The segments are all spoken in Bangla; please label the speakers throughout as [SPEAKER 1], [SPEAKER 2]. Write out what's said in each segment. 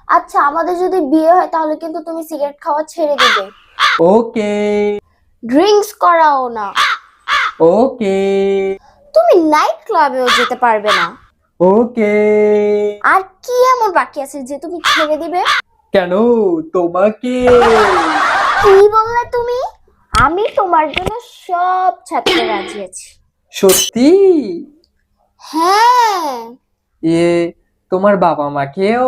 [SPEAKER 1] আচ্ছা, আমাদের যদি বিয়ে হয় তাহলে কিন্তু তুমি সিগারেট খাওয়া ছেড়ে দিবে,
[SPEAKER 2] ওকে।
[SPEAKER 1] ড্রিঙ্কস করাও না,
[SPEAKER 2] ওকে।
[SPEAKER 1] তুমি নাইট ক্লাবেও যেতে পারবে না।
[SPEAKER 2] ওকে।
[SPEAKER 1] আর কি এমন বাকি আছে যে তুমি ছেড়ে দিবে?
[SPEAKER 2] কেন? তোমাকে।
[SPEAKER 1] কি বললে তুমি? আমি তোমার জন্য সব ছাড়তে রাজি আছি।
[SPEAKER 2] সত্যি?
[SPEAKER 1] হ্যাঁ।
[SPEAKER 2] এ, তোমার বাবা মাকেও?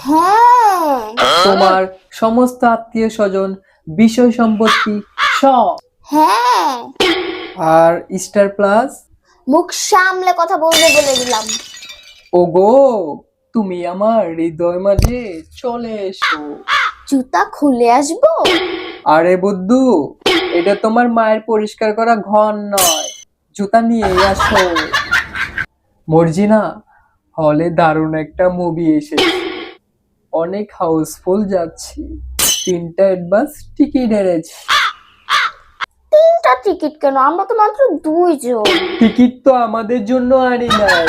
[SPEAKER 1] হ্যাঁ।
[SPEAKER 2] তোমার সমস্ত আত্মীয় স্বজন, বিষয় সম্পত্তি সব?
[SPEAKER 1] হ্যাঁ।
[SPEAKER 2] আর স্টার প্লাস?
[SPEAKER 1] মুখ সামলে কথা বলবে বলে দিলাম।
[SPEAKER 2] ওগো, তুমি আমার হৃদয় মাঝে চলে এসো।
[SPEAKER 1] জুতা খুলে আসবো?
[SPEAKER 2] আরে বুদ্ধু, এটা তোমার মায়ের পরিষ্কার করা ঘর নয়, জুতা নিয়ে আসো। মর্জিনা, হলে দারুণ একটা মুভি এসেছে, অনেক হাউসফুল যাচ্ছি, 3টা অ্যাডভান্স টিকিট এনেছি।
[SPEAKER 1] 3টা টিকিট কেন? আমরা তো মাত্র 2 জন।
[SPEAKER 2] টিকিট তো আমাদের জন্য আনি নাই,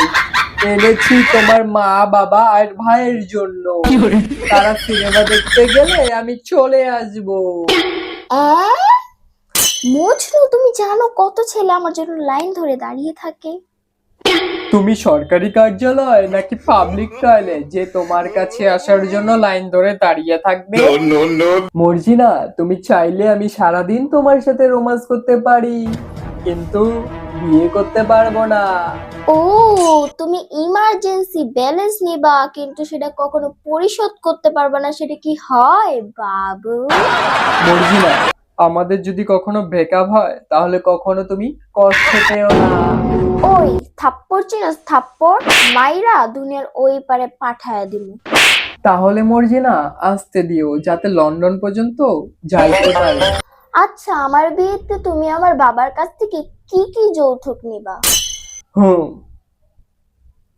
[SPEAKER 2] এনেছি তোমার মা বাবা আর ভাইয়ের জন্য। তারা সিনেমা দেখতে গেলে আমি চলে আসবো।
[SPEAKER 1] মজনু, তুমি জানো কত ছেলে আমার জন্য লাইন ধরে দাঁড়িয়ে থাকে?
[SPEAKER 2] তুমি সরকারি কার্যালয় নাকি পাবলিক টয়লেট যে তোমার কাছে আসার জন্য লাইন ধরে দাঁড়িয়ে থাকবে? মর্জিনা, তুমি চাইলে আমি সারাদিন তোমার সাথে রোমান্স করতে পারি, কিন্তু বিয়ে করতে পারবো না।
[SPEAKER 1] ও, তুমি ইমার্জেন্সি ব্যালেন্স নিবা কিন্তু সেটা কখনো পরিশোধ করতে পারবে না, সেটা কি হয় বাবু?
[SPEAKER 2] মর্জিনা, আমাদের যদি কখনো ব্রেকআপ হয় তাহলে কখনো তুমি কষ্ট পেও না।
[SPEAKER 1] ওই থাপ্পড় চিনস? থাপ্পড় মাইরা দুনিয়ার ওই পারে পাঠায় দিমু।
[SPEAKER 2] তাহলে মর্জিনা আসতে দিও, যাতে লন্ডন পর্যন্ত যাইতে পারে।
[SPEAKER 1] আচ্ছা, আমার বিয়েতে তুমি আমার বাবার কাছ থেকে কি কি যৌতুক নিবা?
[SPEAKER 2] হুম,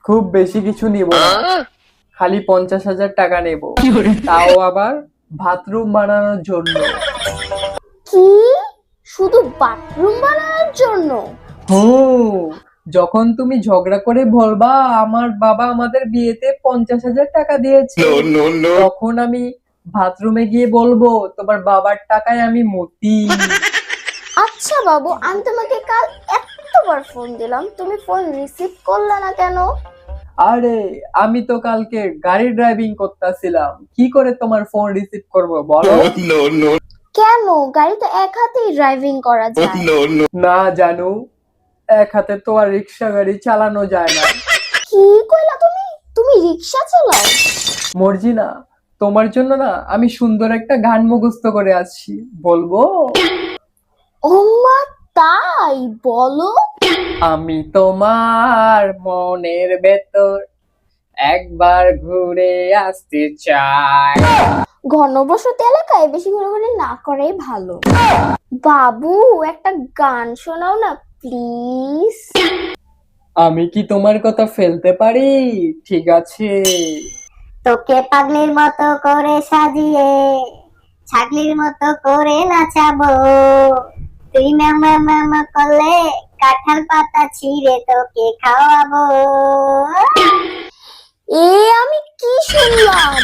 [SPEAKER 2] খুব বেশি কিছু নিব না, খালি 50,000 টাকা নেব, তাও আবার বাথরুম বানানোর জন্য।
[SPEAKER 1] কি? শুধু বাথরুম বানানোর জন্য?
[SPEAKER 2] হুম, যখন তুমি ঝগড়া করে বলবা আমার বাবা আমাদের বিয়েতে 50,000 টাকা দিয়েছে, তখন আমি বাথরুমে গিয়ে বলবো তোমার বাবার টাকায় আমি মতি।
[SPEAKER 1] আচ্ছা বাবু, আমি তোমাকে কাল এতবার ফোন দিলাম, তুমি ফোন রিসিভ করলে না কেন?
[SPEAKER 2] আরে, আমি তো কালকে গাড়ি ড্রাইভিং করতেছিলাম, কি করে তোমার ফোন রিসিভ করব বলো?
[SPEAKER 1] কেন? গাড়ি তো এক হাতেই ড্রাইভিং করা যায়।
[SPEAKER 2] না জানু, এক হাতে তো আর রিক্সা গাড়ি চালানো যায় না।
[SPEAKER 1] কি কইলা তুমি? তুমি রিক্সা চালাও?
[SPEAKER 2] মর্জিনা, তোমার জন্য না আমি সুন্দর একটা গান মুখস্থ করে আসছি, বলবো?
[SPEAKER 1] ও মা, তাই? বলো।
[SPEAKER 2] আমি তোমার মনের ভেতর একবার ঘুরে আসতে চাই।
[SPEAKER 1] ঘনবসতি এলাকায় বেশি ঘোরাঘুরি না করাই ভালো। বাবু, একটা গান শোনাও না প্লিজ।
[SPEAKER 2] আমি কি তোমার কথা ফেলতে পারি? ঠিক আছে।
[SPEAKER 1] তোকে পাগলির মতো করে সাজিয়ে ছাগলির মতো করে নাচাবো, তুই মামা মামা করলে কাঁঠাল পাতা ছিঁড়ে তোকে খাওয়াবো। এ আমি কি শুনলাম?